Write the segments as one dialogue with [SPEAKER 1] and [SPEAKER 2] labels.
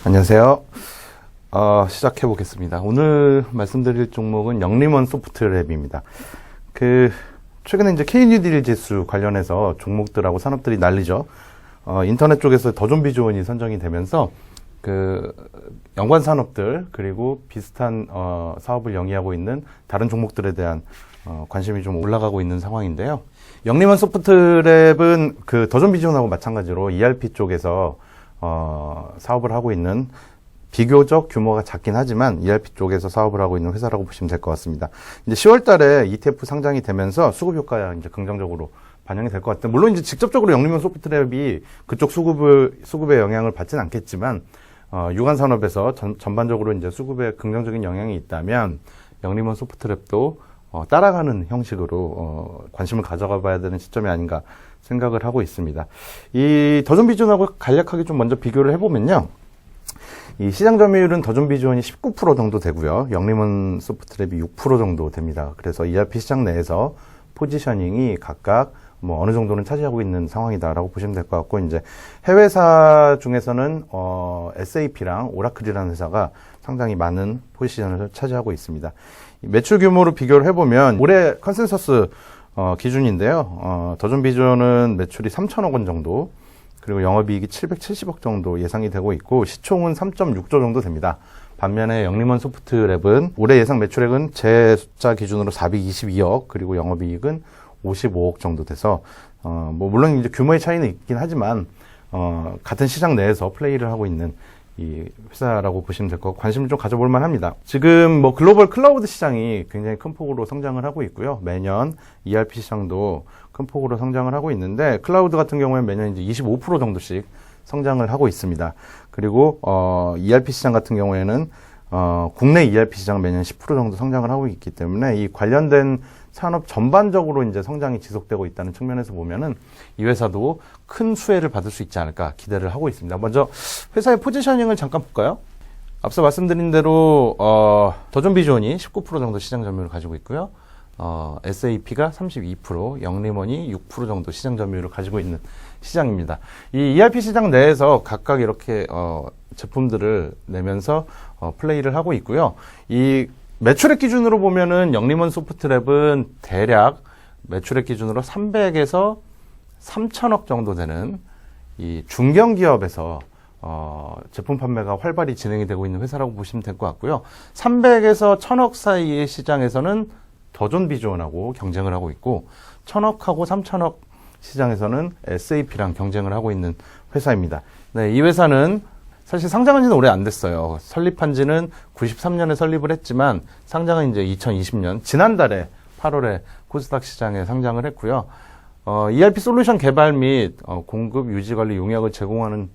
[SPEAKER 1] 안녕하세요. 시작해 보겠습니다. 오늘 말씀드릴 종목은 영림원 소프트랩입니다. 최근에 이제 K뉴딜 지수 관련해서 종목들하고 산업들이 난리죠. 인터넷 쪽에서 더 좀비 조언이 선정이 되면서 연관 산업들 그리고 비슷한 사업을 영위하고 있는 다른 종목들에 대한 관심이 좀 올라가고 있는 상황인데요. 영림원 소프트랩은 더 좀비 조언하고 마찬가지로 ERP 쪽에서 사업을 하고 있는 비교적 규모가 작긴 하지만 ERP 쪽에서 사업을 하고 있는 회사라고 보시면 될 것 같습니다. 이제 10월 달에 ETF 상장이 되면서 수급 효과가 이제 긍정적으로 반영이 될 것 같아요. 물론 이제 직접적으로 영림원 소프트랩이 그쪽 수급에 영향을 받지는 않겠지만, 유관 산업에서 전반적으로 이제 수급에 긍정적인 영향이 있다면 영림원 소프트랩도 따라가는 형식으로 관심을 가져가 봐야 되는 시점이 아닌가 생각을 하고 있습니다. 이 더 좀비 존하고 간략하게 좀 먼저 비교를 해보면요. 이 시장 점유율은 더 좀비 존이 19% 정도 되고요. 영림원 소프트랩이 6% 정도 됩니다. 그래서 ERP 시장 내에서 포지셔닝이 각각 어느 정도는 차지하고 있는 상황이다라고 보시면 될 것 같고, 이제 해외사 중에서는 SAP랑 오라클이라는 회사가 상당히 많은 포지션을 차지하고 있습니다. 매출 규모로 비교를 해보면 올해 컨센서스 기준인데요. 더 좀비 존은 매출이 3천억 원 정도, 그리고 영업이익이 770억 정도 예상이 되고 있고, 시총은 3.6조 정도 됩니다. 반면에 영림원 소프트랩은 올해 예상 매출액은 제 숫자 기준으로 422억, 그리고 영업이익은 55억 정도 돼서, 물론 이제 규모의 차이는 있긴 하지만, 같은 시장 내에서 플레이를 하고 있는 이 회사라고 보시면 될 거고, 관심을 좀 가져볼 만합니다. 지금 글로벌 클라우드 시장이 굉장히 큰 폭으로 성장을 하고 있고요. 매년 ERP 시장도 큰 폭으로 성장을 하고 있는데, 클라우드 같은 경우에는 매년 이제 25% 정도씩 성장을 하고 있습니다. 그리고 ERP 시장 같은 경우에는 국내 ERP 시장은 매년 10% 정도 성장을 하고 있기 때문에 이 관련된 산업 전반적으로 이제 성장이 지속되고 있다는 측면에서 보면은 이 회사도 큰 수혜를 받을 수 있지 않을까 기대를 하고 있습니다. 먼저 회사의 포지셔닝을 잠깐 볼까요? 앞서 말씀드린 대로 더 좀비 존이 19% 정도 시장 점유율을 가지고 있고요. SAP가 32%, 영림원이 6% 정도 시장 점유율을 가지고 있는 시장입니다. 이 ERP 시장 내에서 각각 이렇게 제품들을 내면서 플레이를 하고 있고요. 이 매출액 기준으로 보면은 영림원 소프트랩은 대략 매출액 기준으로 300에서 3천억 정도 되는 이 중견기업에서 제품 판매가 활발히 진행이 되고 있는 회사라고 보시면 될 것 같고요. 300에서 1000억 사이의 시장에서는 더 좀비 존하고 경쟁을 하고 있고, 1000억하고 3000억 시장에서는 SAP랑 경쟁을 하고 있는 회사입니다. 네, 이 회사는 사실 상장한 지는 오래 안 됐어요. 설립한 지는 93년에 설립을 했지만 상장은 이제 2020년 지난달에 8월에 코스닥 시장에 상장을 했고요. ERP 솔루션 개발 및 공급 유지 관리 용역을 제공하는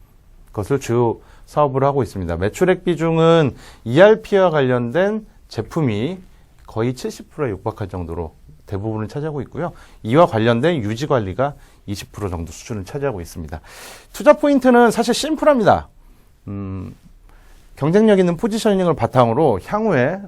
[SPEAKER 1] 것을 주요 사업으로 하고 있습니다. 매출액 비중은 ERP와 관련된 제품이 거의 70%에 육박할 정도로 대부분을 차지하고 있고요. 이와 관련된 유지 관리가 20% 정도 수준을 차지하고 있습니다. 투자 포인트는 사실 심플합니다. 경쟁력 있는 포지셔닝을 바탕으로 향후에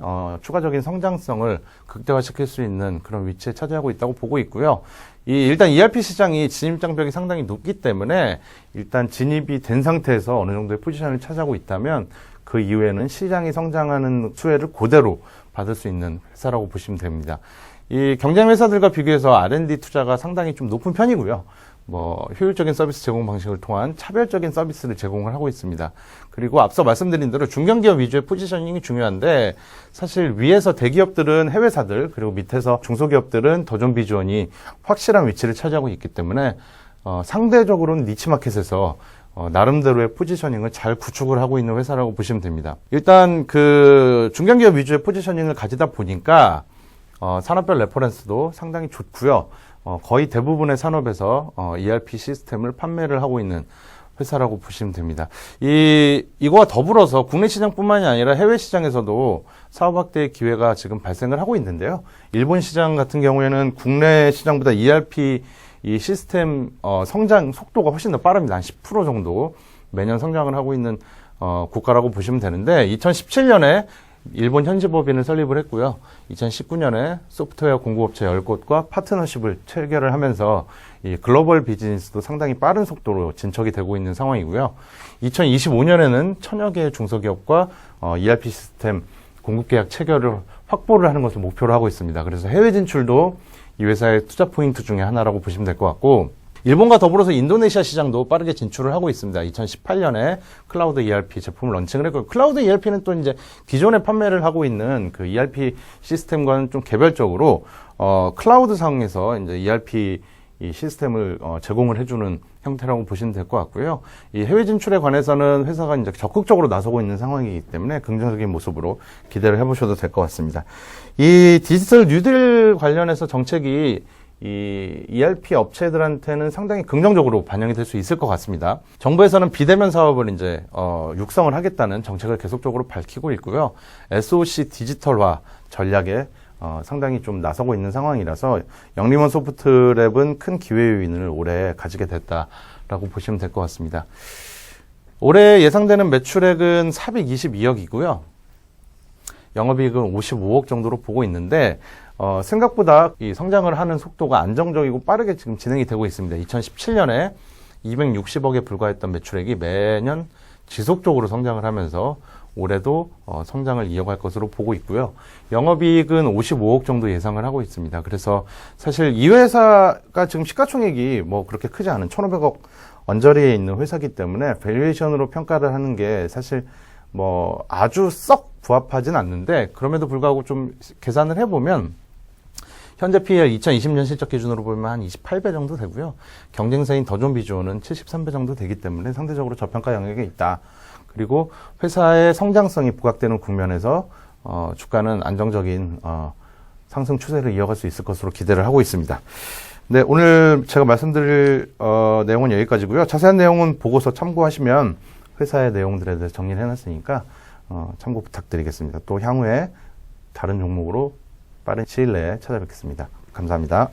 [SPEAKER 1] 추가적인 성장성을 극대화시킬 수 있는 그런 위치에 차지하고 있다고 보고 있고요. 일단 ERP 시장이 진입 장벽이 상당히 높기 때문에 일단 진입이 된 상태에서 어느 정도의 포지션을 차지하고 있다면 그 이후에는 시장이 성장하는 수혜를 그대로 받을 수 있는 회사라고 보시면 됩니다. 이 경쟁 회사들과 비교해서 R&D 투자가 상당히 좀 높은 편이고요. 효율적인 서비스 제공 방식을 통한 차별적인 서비스를 제공을 하고 있습니다. 그리고 앞서 말씀드린 대로 중견기업 위주의 포지셔닝이 중요한데, 사실 위에서 대기업들은 해외사들, 그리고 밑에서 중소기업들은 더 좀비 존이 확실한 위치를 차지하고 있기 때문에 상대적으로는 니치마켓에서 나름대로의 포지셔닝을 잘 구축을 하고 있는 회사라고 보시면 됩니다. 일단 중견기업 위주의 포지셔닝을 가지다 보니까 산업별 레퍼런스도 상당히 좋고요. 거의 대부분의 산업에서 ERP 시스템을 판매를 하고 있는 회사라고 보시면 됩니다. 이거와 더불어서 국내 시장뿐만이 아니라 해외 시장에서도 사업 확대의 기회가 지금 발생을 하고 있는데요. 일본 시장 같은 경우에는 국내 시장보다 ERP 이 시스템 성장 속도가 훨씬 더 빠릅니다. 한 10% 정도 매년 성장을 하고 있는 국가라고 보시면 되는데, 2017년에 일본 현지법인을 설립을 했고요. 2019년에 소프트웨어 공급업체 10곳과 파트너십을 체결을 하면서 이 글로벌 비즈니스도 상당히 빠른 속도로 진척이 되고 있는 상황이고요. 2025년에는 천여 개의 중소기업과 ERP 시스템 공급 계약 체결을 확보를 하는 것을 목표로 하고 있습니다. 그래서 해외 진출도 이 회사의 투자 포인트 중에 하나라고 보시면 될 것 같고, 일본과 더불어서 인도네시아 시장도 빠르게 진출을 하고 있습니다. 2018년에 클라우드 ERP 제품을 런칭을 했고, 클라우드 ERP는 또 이제 기존에 판매를 하고 있는 그 ERP 시스템과는 좀 개별적으로 클라우드 상에서 이제 ERP 이 시스템을 제공을 해주는 형태라고 보시면 될 것 같고요. 이 해외 진출에 관해서는 회사가 이제 적극적으로 나서고 있는 상황이기 때문에 긍정적인 모습으로 기대를 해보셔도 될 것 같습니다. 이 디지털 뉴딜 관련해서 정책이 이 ERP 업체들한테는 상당히 긍정적으로 반영이 될 수 있을 것 같습니다. 정부에서는 비대면 사업을 이제 육성을 하겠다는 정책을 계속적으로 밝히고 있고요. SOC 디지털화 전략에 상당히 좀 나서고 있는 상황이라서 영림원 소프트랩은 큰 기회 요인을 올해 가지게 됐다라고 보시면 될 것 같습니다. 올해 예상되는 매출액은 422억이고요. 영업이익은 55억 정도로 보고 있는데 생각보다 이 성장을 하는 속도가 안정적이고 빠르게 지금 진행이 되고 있습니다. 2017년에 260억에 불과했던 매출액이 매년 지속적으로 성장을 하면서 올해도 성장을 이어갈 것으로 보고 있고요. 영업이익은 55억 정도 예상을 하고 있습니다. 그래서 사실 이 회사가 지금 시가총액이 뭐 그렇게 크지 않은 1,500억 언저리에 있는 회사이기 때문에 밸류에이션으로 평가를 하는 게 사실 뭐 아주 썩 부합하진 않는데, 그럼에도 불구하고 좀 계산을 해보면 현재 PER 2020년 실적 기준으로 보면 한 28배 정도 되고요. 경쟁사인 더존비주어는 73배 정도 되기 때문에 상대적으로 저평가 영역에 있다. 그리고 회사의 성장성이 부각되는 국면에서 주가는 안정적인 상승 추세를 이어갈 수 있을 것으로 기대를 하고 있습니다. 네, 오늘 제가 말씀드릴 내용은 여기까지고요. 자세한 내용은 보고서 참고하시면 회사의 내용들에 대해서 정리를 해놨으니까 참고 부탁드리겠습니다. 또 향후에 다른 종목으로 빠른 시일 내에 찾아뵙겠습니다. 감사합니다.